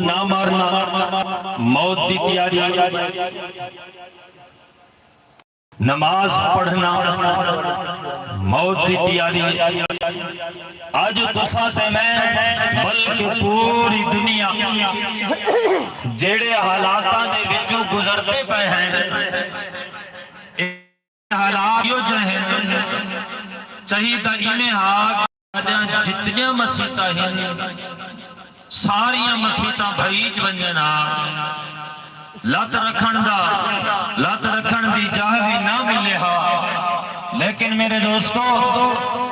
ना मारना, मौत की तैयारी, नमाज पढ़ना, मौत की तैयारी। आज तुसा ते मैं बल्कि पूरी दुनिया जेड़े हालातां दे विचों गुजरते पे हैं, हालात यो जहे चाहिए इन्हें हाथ जितनियां मसीता हैं सारिया मसीता भरीच वंजना लत रखण दी चाह भी ना मिले हा। लेकिन मेरे दोस्तों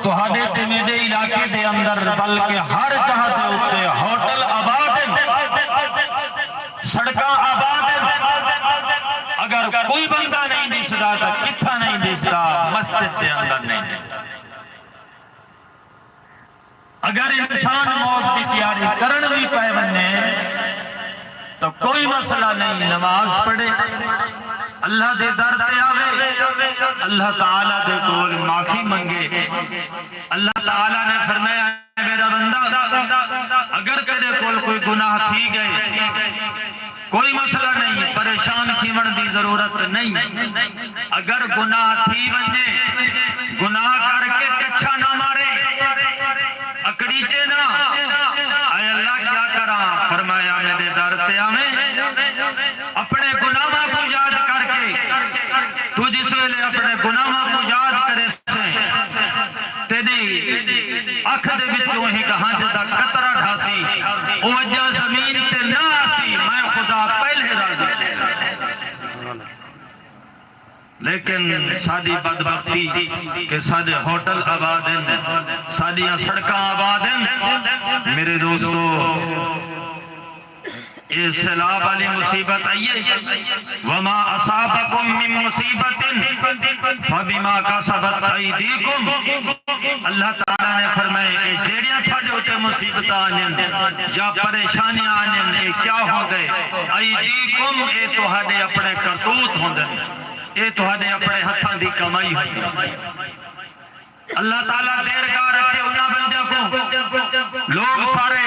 तुहाडे ते मेरे इलाके दे अंदर बल्कि हर जगह दे उत्ते होटल आबाद हैं, सड़कां आबाद हैं। अगर कोई बंदा नहीं दिसदा तो किथा नहीं दिसदा, मस्जिद के अंदर नहीं। अगर इंसान मौत की तैयारी करन भी पाए बने तो कोई मसला नहीं, नमाज पढ़े, अल्लाह दे दर ते आवे, अल्लाह ताला दे कोल माफी मंगे। अल्लाह ताला ने फरमाया मेरा बंदा अगर तेरे कोल कोई गुनाह थी गए कोई मसला नहीं, परेशान थीवण की जरूरत नहीं। अगर गुनाह थी वने गुनाह करके कच्छा ना मारे, अकड़ीचे ना आए अल्लाह क्या करा, फरमाया मेरे दर ते आवे, अपने गुनाहों को याद करके तू जिस वेले अपने गुनाहों को याद करे तेरी अख दे विचों एक हंज दा कतरा ढासी ओ अजा जमीन ते ना आसी, मैं खुदा पहले राजी। लेकिन साडी बदबख्ती के साडे होटल आबाद हैं, साडियां सड़कां आबाद हैं। मेरे दोस्तों ये सैलाब वाली मुसीबत आई है, वमा असाबकुम मिन मुसीबतिन फबिमा कसबत अयदीकुम। अल्लाह ताला ने फरमाया कि जेड़ियां थाडे उते मुसीबतां आने या परेशानियां आने ये क्या हो गए, अयदीकुम ये तुहाडे अपने करतूत होंदे, ये तुहाडे अपने हत्थां दी कमाई होंदी। अल्लाह ताला देरगाह रखे उन्हां बंदियां को, लोग सारे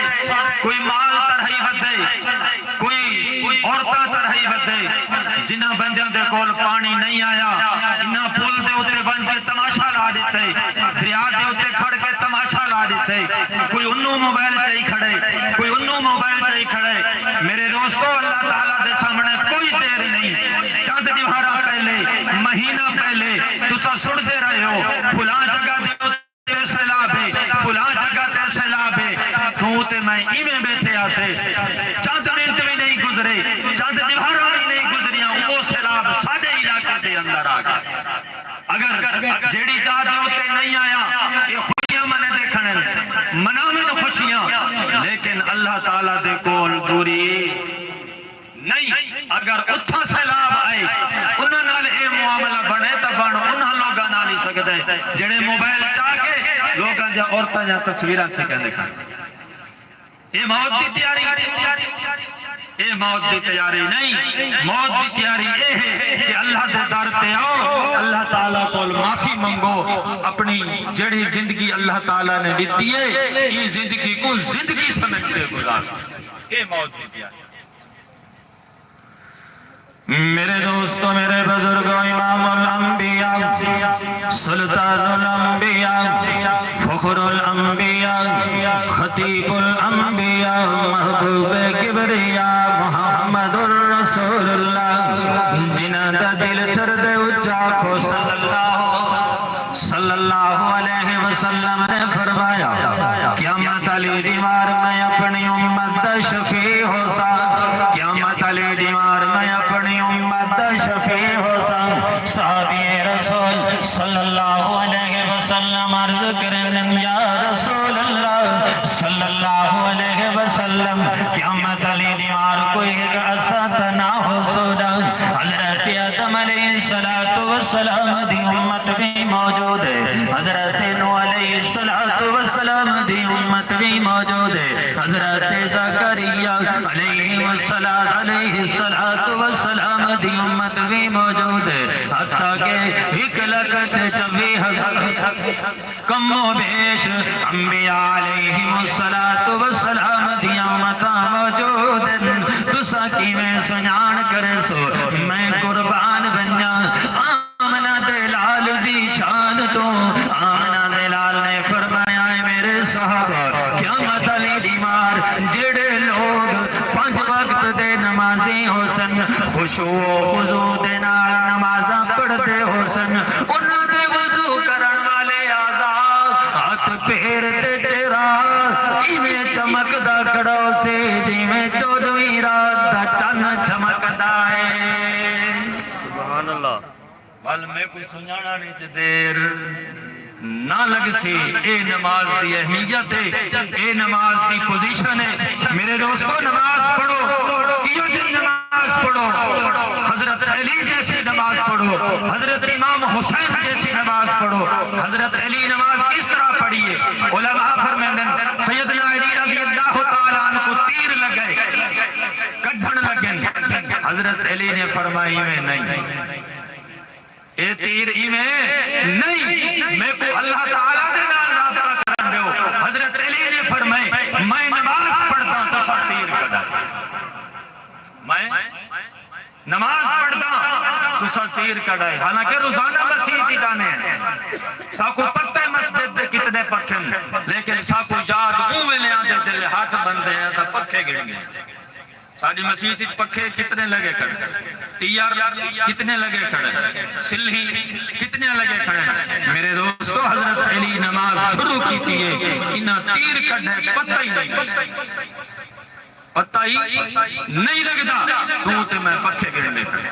कोई माल तरही वधे, कोई औरतां तरही वधे, जिन्हां बंदियां दे कोल पानी नहीं आया इन्हां पुल दे उत्ते बन के तमाशा ला दिते, दरिया दे उत्ते खड़ के तमाशा ला दिते, कोई उन्नू मोबाइल चाही खड़े, कोई उन्नू मोबाइल चाही खड़े। मेरे दोस्तों अल्लाह ताला दे सामने कोई देर नहीं, चंद दिहाड़ा पहले महीना पहले तुसा सुनते रहे हो फुला जगह सैलाब है, फुला जगह ते सैलाब है, तू ते मैं इवें बैठे आसे चंद मिनट भी नहीं गुजरे, चंद दिहाड़ा भी नहीं गुजरिया, वो सैलाब साडे इलाके दे अंदर आ गया। अगर जेड़ी चाह दे उत्ते नहीं आया ये खुशियां मने देखने मनावे तो खुशियां, लेकिन अल्लाह ताला दे कोल दूरी नहीं। अगर उथा सैलाब आए उन्हां नाल ए मुआमला बने तो बन उन्हां लोगां नाल ही सकदे जेड़े मोबाइल चाह के लोगां जा औरतां जा तस्वीरां छकन देखा। ये मौत की तैयारी, ये मौत की तैयारी नहीं, मौत की तैयारी ये है कि अल्लाह दे दर ते आओ, अल्लाह ताला कोल माफी मंगो, अपनी जेड़ी जिंदगी अल्लाह ताला ने दिती है ये जिंदगी को जिंदगी समझते गुजारो। ये मौत की तैयारी। मेरे दोस्तों मेरे बुजुर्गों इमामुल अंबिया सुल्तानुल अंबिया फखरुल अंबिया खतीबुल अंबिया महबूबे किबरिया मुहम्मदुर रसूलुल्लाह जिन्हां दा दिल ठरदे उच्चा को सल्लल्लाहु अलैहि वसल्लम ने फरमाया क़यामत वाली दीवार में अपनी उम्मत दा शफी हो सा, क़यामत वाली दीवार में अपनी उम्मत दा शफी हो सा। साहबे रसूल सल्लल्लाहु अलैहि वसल्लम अर्ज करन या रसूल अल्लाह सल्लल्लाहु अलैहि वसल्लम क़यामत वाली दीवार कोई असत ना हो सोदा। हजरत आदम अलैहिस्सलातु वस्सलाम दी उम्मत भी मौजूद है, हजरत नूह अलैहिस्सलातु वस्सलाम दी उम्मत भी मौजूद है, हजरत ज़करिया अलैहिस्सलातु वस्सलाम दी उम्मत भी मौजूद है, हत्ता के 1,24,000 कमो बेश अंबिया अलैहिस्सलातु वस्सलाम दी उम्मत मौजूद तुसा किवें सुजान करे सो मैं कुर्बान बन्या आमना दे लाल दी शान तो। आमना दे लाल ने फरमाया मेरे साहबा क्या मतली दीमार जेड़े लोग 5 वक्त दे नमाजी हो सन खुशू खुजू दे नाल नमाजा पढ़ते हो सन उन्हां दे वजू करन वाले आज़ाद हाथ पैर ते चेहरा इवें चमकदा खड़ो से जिवें 14वीं रात दा चन्न चमकदा है। सुभान अल्लाह। वल मैं कोई सुनाना नहीं च देर ना लग सी ए नमाज की अहमियत है, ए नमाज की पोजीशन है। मेरे दोस्तों नमाज पढ़ो, कियो जी नमाज पढ़ो, हजरत अली जैसी नमाज पढ़ो, हजरत इमाम हुसैन जैसी नमाज पढ़ो। हजरत अली नमाज किस तरह पढ़ी है? उलमा फरमाते हैं सैयदना अली रज़ी अल्लाह तआला अन्हु को तीर लगे कढ़न लगे। हजरत अली ने फरमाई में नहीं ए तीर इवें नहीं मैं को अल्लाह ताला दे नाल रास्ता करन दो। हजरत अली ने फरमाए मैं नमाज पढ़ता तो तीर कड़ा, मैं नमाज पढ़ता तो तीर कड़ा। हालांकि रोजाना मस्जिद ही जाने साको पता है मस्जिद दे कितने पखे लेकिन साको याद ऊ वेले आंदे जले हाथ बंदे हैं सब पखे गिनेंगे। साडी मस्जिद विच पखे कितने लगे खड़े, टीआर कितने लगे खड़े, सिल्ही कितने लगे खड़े। मेरे दोस्तों हजरत अली नमाज शुरू की थी इन्ना तीर कढ़े पता ही नहीं लगता तू ते मैं पखे गिनने खड़े।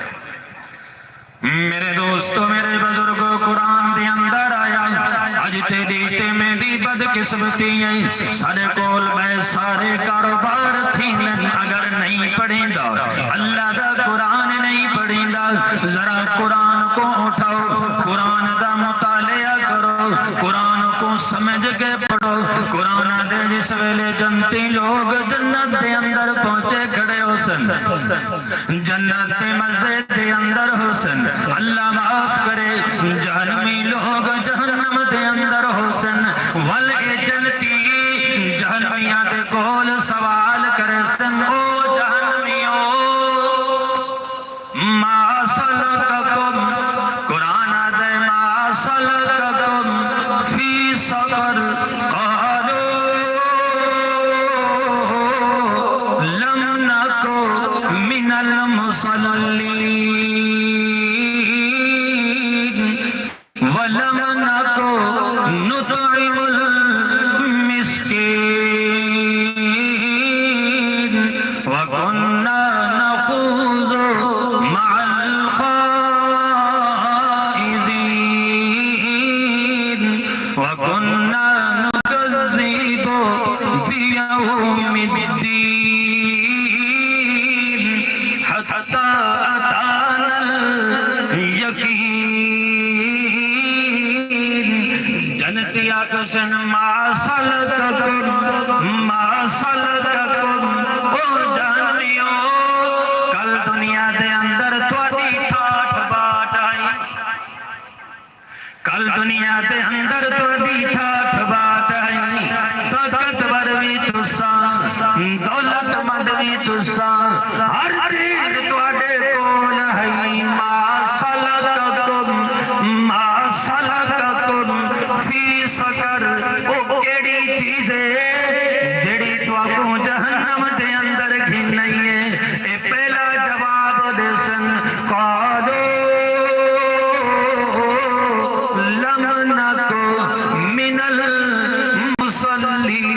मेरे दोस्तों मेरे बुजुर्गों कुरान दे अंदर आया अज तेरी ते में भी बदकिस्मती है सारे कोल मैं सारे कारोबार थी अगर नहीं पढ़ेंदा अल्लाह दा कुरान नहीं पढ़ेंदा। जरा कुरान को उठाओ, कुरान दा मुतालिया करो, कुरान को समझ के पढ़ो। कुरान दे जिस वेले जनती लोग जन्नत दे अंदर पहुंचे खड़े हो सन, जन्नत दे मजे दे अंदर हो सन, अल्लाह माफ करे जहन्नमी लोग जहन्नम दे अंदर हो सन। वल ए जन्नती जहन्नमियां दे कोल सवाल करे सन ओ जहन्नमियों मा सलककुम कुरान दे मा सलककुम फी सकर कालू लम नकु मिनल मुसल्लीन वलम नकु नुतइमुल मिस्कीन वकुन्ना नखूज़ु मअल खाइज़ीन वकुन्ना नुकज़्ज़िबु बियौमिद्दीन हत्ता अतानल यकीन। जनतिया कसन मासलककुम ओ जानवियो कल दुनिया दे अंदर थोड़ी ठाठ बाट आई, कल दुनिया दे अंदर थोड़ी ठाठ बाट आई। ताकतवर भी तुसा दौलतमंद भी तुसा हर चीज तुहाडे कोल है। मासलककुम फी सकर ओ केड़ी चीज है जेड़ी तुहाको जहन्नम दे अंदर घिनई है। ए पहला जवाब दे सन कालो लम नकु मिनल मुसल्लीन।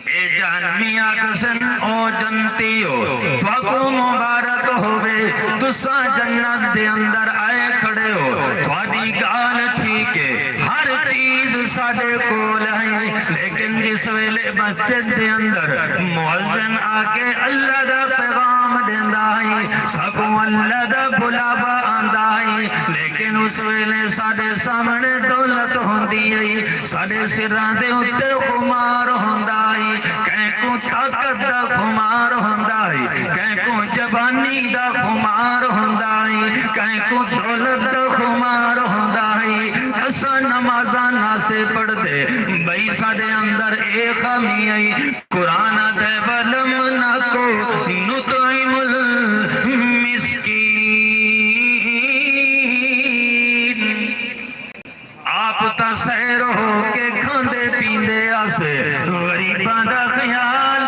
ए जहन्नमिया कसन ओ जनतियो तुहाको मुबारक होवे तुसा जन्नत दे अंदर आए खड़े हो। थोड़ी गाल ठीक है हर चीज साडे कोल है लेकिन जिस वेले मस्जिद दे अंदर मुअज्जिन आके अल्लाह दा पैगाम देंदा है सबको अल्लाह दा बुलावा आंदा है लेकिन उस वेले साडे सामने दौलत होंदी है साडे सिरां दे उत्ते खुमार होंदा है। कहीं को ताकत दा खुमार होंदा है, कहीं को जवानी दा खुमार होंदा है, कहीं को दौलत दा खुमार होंदा है। असा नमाजा ना से पढ़ते भाई साडे अंदर ए खामी आई कुरान दे बलम ना को नुतइमुल मिस्कीन आप ता सैर हो के खांदे पींदे आसे गरीबां दा ख्याल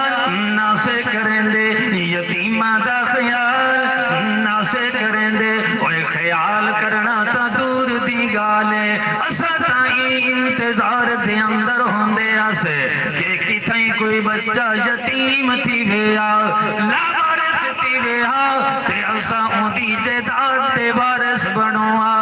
ना से करेंदे यतीमां दा ख्याल ना से करेंदे ओए ख्याल करना ता दूर दी गाल है असा ताई इंतजार दे अंदर होंदे आसे कि किथे कोई बच्चा यतीम थी वेया लावारिस थी वेया ते असा ओदी जायदाद दे वारिस बनोआ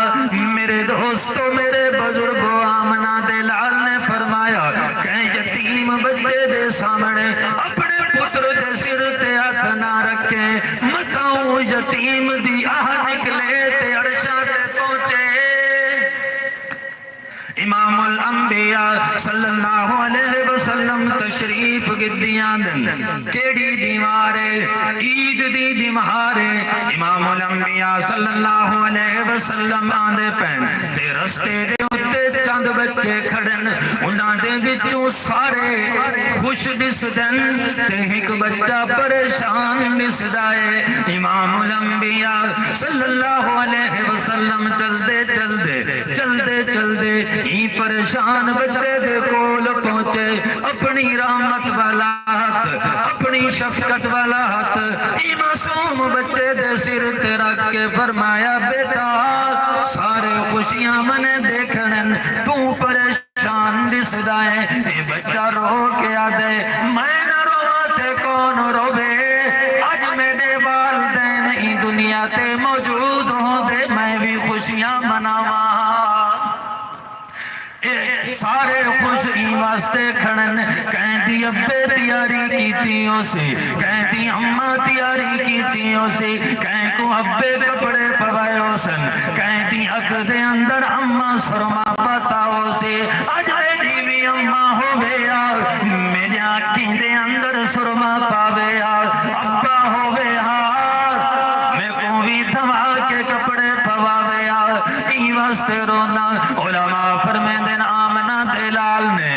मेरे दोस्तों मेरे बुजुर्गों आमना दे लाल ने फरमाया कहीं यतीम बच्चे दे सामने अपने पुत्र दे सिर ते हाथ ना रखे मताऊ यतीम दी आह निकले ते अरशा ते पहुंचे इमामुल अंबिया सल्लल्लाहु अलैहि वसल्लम तशरीफ गिद्दियां केड़ी दीवारे ईद दी दीवारे इमामुल अंबिया सल्लल्लाहु अलैहि वसल्लम आंदे पैन ते रस्ते दे उत्ते चंद बच्चे खड़न उन्हां दे विचों सारे खुश दिसदन ते एक बच्चा परेशान दिसदा है इमामुल अंबिया सल्लल्लाहु अलैहि वसल्लम चलदे चलदे चलदे चलदे ई परेशान बच्चे दे कोल पहुंचे अपनी रहमत वाला हाथ अपनी शफकत वाला हाथ ई मासूम बच्चे दे सिर ते रख के फरमाया बेटा सारे खुशियां मने देखन तू परेशान दिसदा है ये बच्चा रो के आदे मैं ना रोवा ते कौन रोवे आज मेरे वालिदैन ई दुनिया ते मौजूद होंदे मैं भी खुशियां मनावा सारे खुश वास्ते खड़न कहती अब्बे तैयारी कीती उसे कहती अम्मा तैयारी कीती उसे कह को अब्बे कपड़े पवाए सन कहती अख दे अंदर अम्मा सुरमा बताओ से अजय भी अम्मा हो गया मेरे आँखी दे अंदर सुरमा पावे अब्बा हो गया मैं को भी थमा के कपड़े पवावे वास्ते रोना उलमा फरमाते आमना दे लाल ने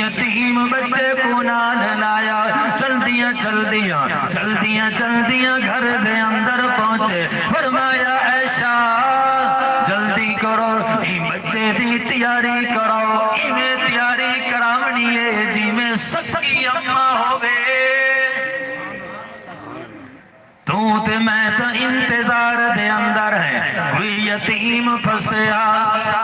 यतीम बच्चे को नाल लाया चलदियां चलदियां चलदियां चलदियां घर दे अंदर पहुंचे फरमाया ऐशा जल्दी करो ई बच्चे दी तैयारी करो इवें तैयारी करावनी है जिवें सच्ची अम्मा होवे तू ते मैं तो इंतजार दे अंदर है कोई यतीम फसया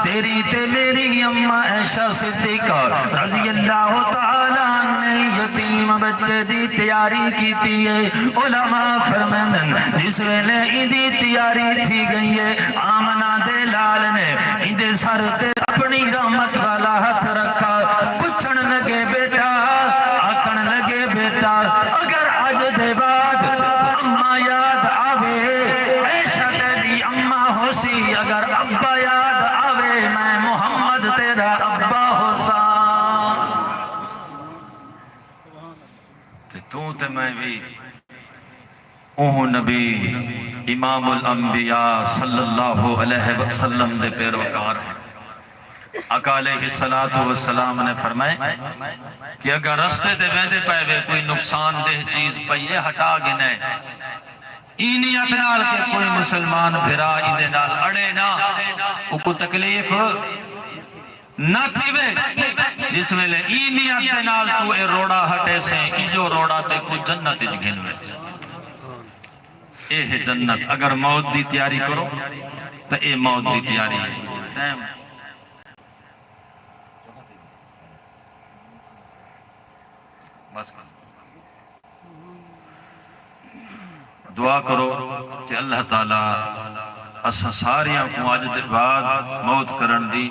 तेरी ते मेरी अम्मा ऐशा सिद्दीका रज़ी अल्लाह तआला ने यतीम बच्चे दी तैयारी की है उलमा फरमांदन जिस वेले इदी तैयारी थी गई है आमना दे लाल ने इदे सर ते अपनी रहमत वाला हाथ रखा पूछन लगे बेटा आखन लगे बेटा अगर आज दे बाद अम्मा याद आवे ऐशा तेरी अम्मा होसी अगर अब्बा याद आवे मैं मोहम्मद तेरा अब्बा होसा ते तू ते मैं भी ओह नबी इमामुल अंबिया सल्लल्लाहु अलैहि वसल्लम दे पैरोकार है आका अलैहिस्सलातु वस्सलाम ने फरमाया कि अगर रास्ते दे वेंदे पए कोई नुकसानदेह चीज पई है हटा गिने ई नियत नाल के कोई मुसलमान फिरा इंदे नाल अड़े ना उको तकलीफ ना थीवे जिस वेले ई नियत दे नाल तू ए रोड़ा हटे से ई जो रोड़ा ते को जन्नत विच गिनवे ए है जन्नत अगर मौत दी तैयारी करो तो ए मौत दी तैयारी है बस दुआ करो कि अल्लाह ताला असा सारियां को अज दे बाद मौत करन दी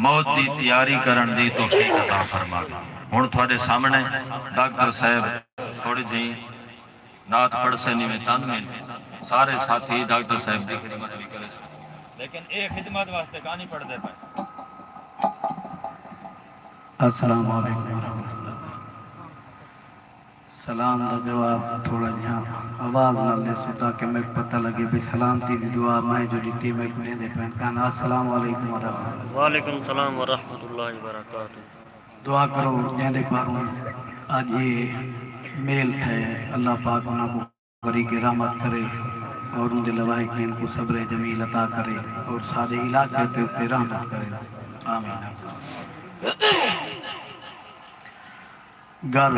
मौत दी तैयारी करन दी तौफीक अता फरमा हुण तुहाडे सामने डॉक्टर साहब थोड़ी जी नात पढ़ से नहीं में चंद मिनट सारे साथी डॉक्टर साहब की खिदमत भी करे लेकिन एक खिदमत वास्ते कहानी पढ़ते पे अस्सलाम वालेकुम सलाम का जवाब थोड़ा यहाँ आवाज़ ना ले सुता कि मैं पता लगे भी सलामती की दुआ मैं जो दी मैं कुछ दे पैन कान अस्सलाम वालेकुम वालेकुम सलाम व रहमतुल्लाहि व बरकातुहू। दुआ करो जैसे पारूँ आज ये मेल थे अल्लाह पाक उन्हें को करी के रहमत करे और उनके लवाहिक में इनको सब्र जमील अता करे और सारे इलाके के ऊपर रहमत करे आमीन। गल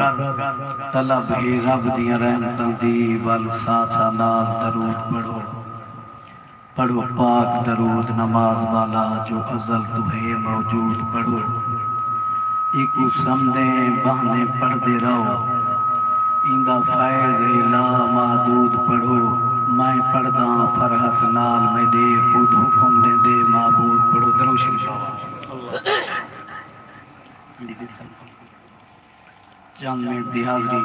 तलब ही रब दियां रहमतां दी वल सासा नाल दरूद पढ़ो पढ़ो पाक दरूद नमाज वाला जो अज़ल तो है मौजूद पढ़ो इकू समदे बहाने पढ़ते रहो इंदा फैज़ ला महदूद पढ़ो मैं पढ़दा फरहत नाल मेरे खुद हुक्म देंदे महबूद पढ़ो दरूद शरीफ चंद मिनट की हाज़री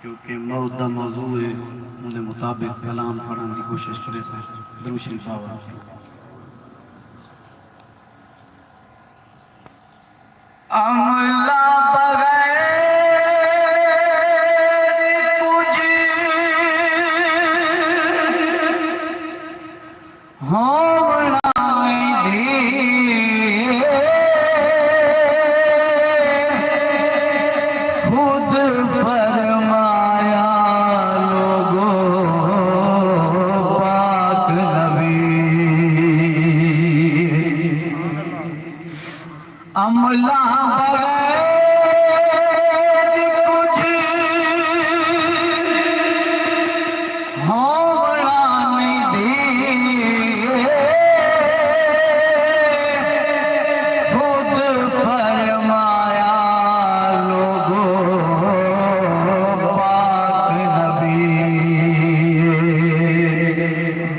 क्योंकि मौत का मौजू है उनके मुताबिक कलाम पढ़ने की कोशिश करे से दरूद शरीफ बाबा अमला बगैर कुछ होना नहीं खुद फरमाया लोगों पाक नबी अमला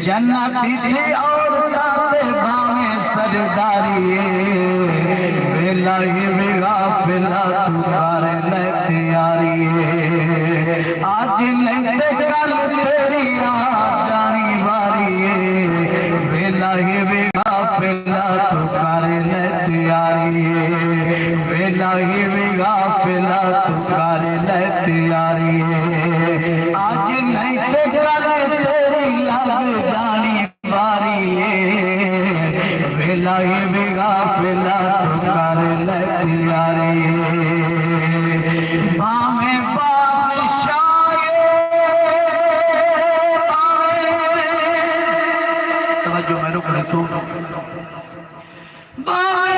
जन्नती थी और जाते भावे सरदारी वेला ही बेगा फिला तू कर ले तैयारी आज नहीं कल तेरी आ जानी बारी वेला ही बेगा फिला तू कर ले तैयारी वेला ही बेगा फिला तू कर ले तैयारी आज नहीं कल तेरी लग जानी बारी वेला ही बेगा फिला तू कर ले तैयारी भावे बादशाह तवज्जो मैं रुक रहा सुन भावे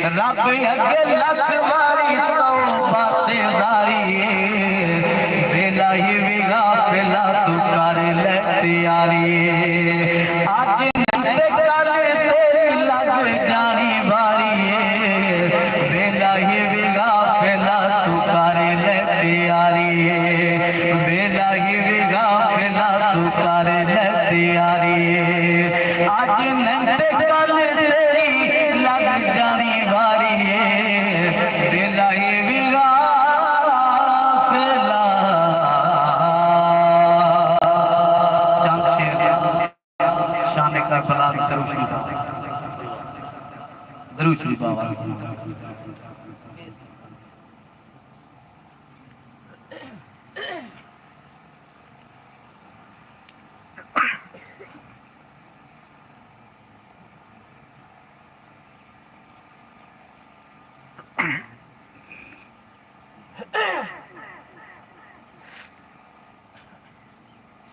रब अगे लख वारी तो बातें जारी वेला ही भी गाफिला तू कर ले तैयारी आज नंदे कल तेरी लग जानी बारी वेला ही भी गाफिला तू कर ले तैयारी वेला ही भी गाफिला तू कर ले तैयारी आज नंदे कल तेरी लग जानी बारी वेला ही भी गाफिला चंद शेर शान करबला दरूद शरीफ बाबा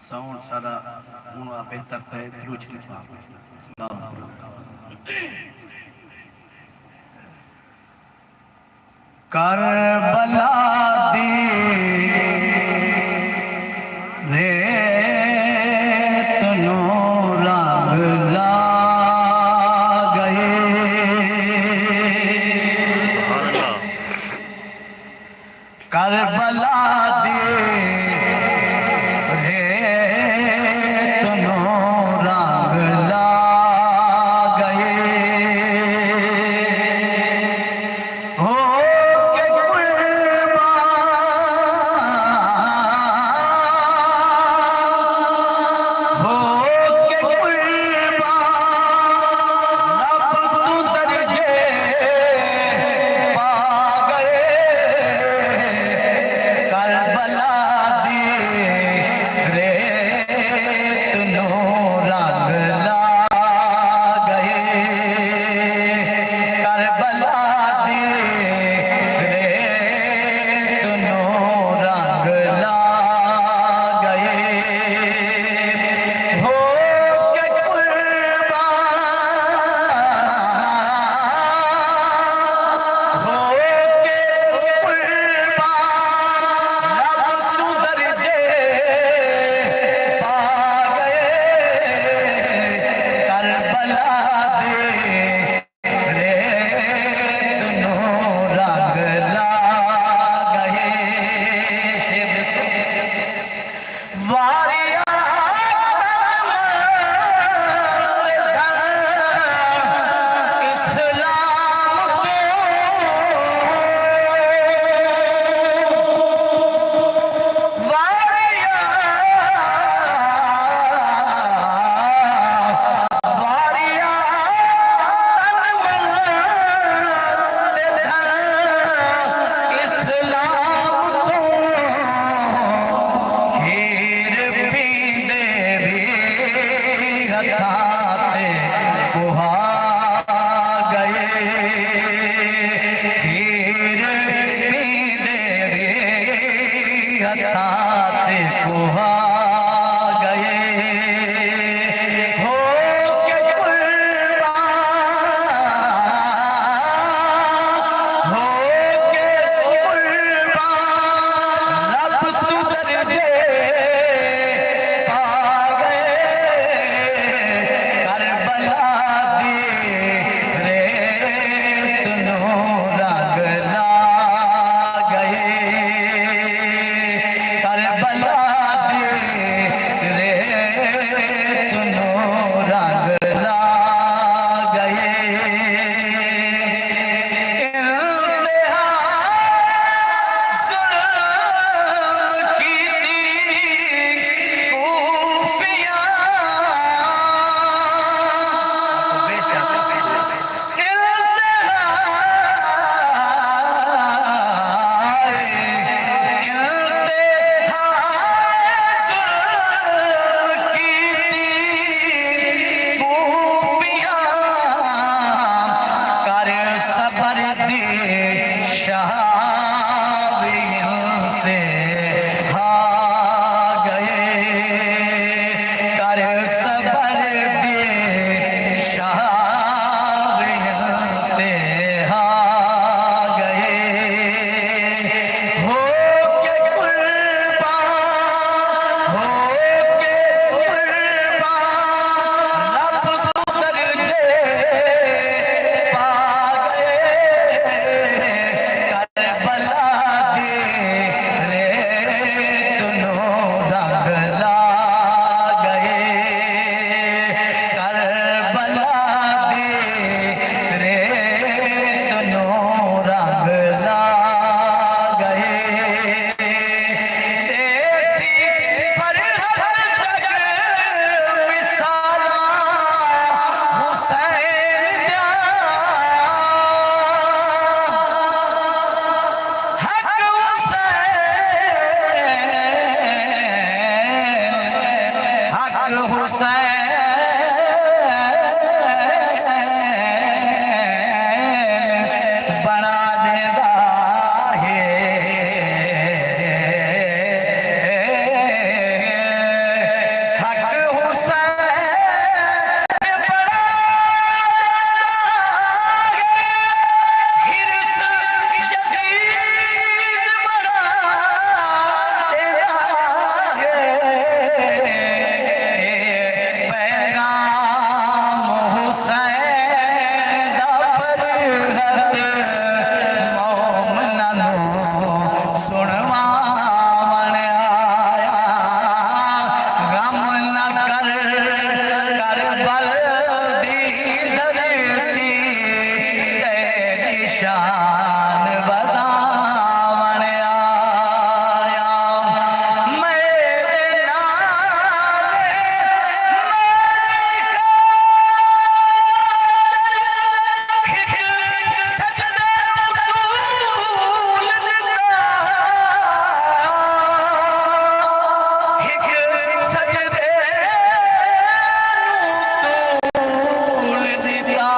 साउंड सारा हुआ बेहतर है दरूद शरीफ बाबा करबला दी रे तनो रंग ला गए करबला दी रे तनो रंग ला गए हो शान बदावन आया मेरे नाले सजदे तूल सजदे तूल दिता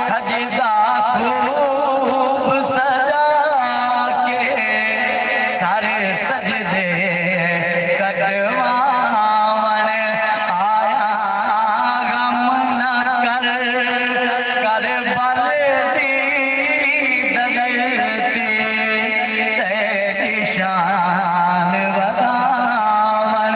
सजदा खूब सजा के सारे सजदे कटवावन आया गम न कर बल दी दगती तेरी शान बदावन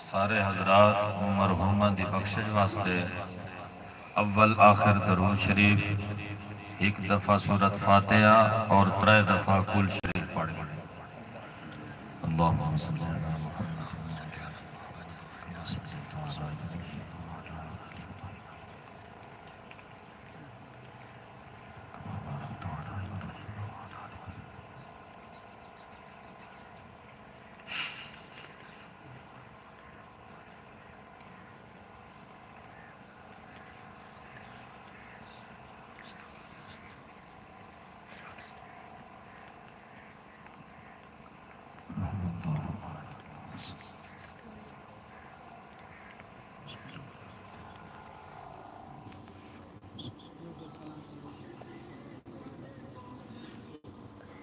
सारे हजरात मरहूमा दी बख्शिश वास्ते अव्वल आखिर दरूद शरीफ एक दफा सूरत फातिहा और 3 दफा कुल शरीफ पढ़ अल्लाहुम्मा सल्ली अला मुहम्मद।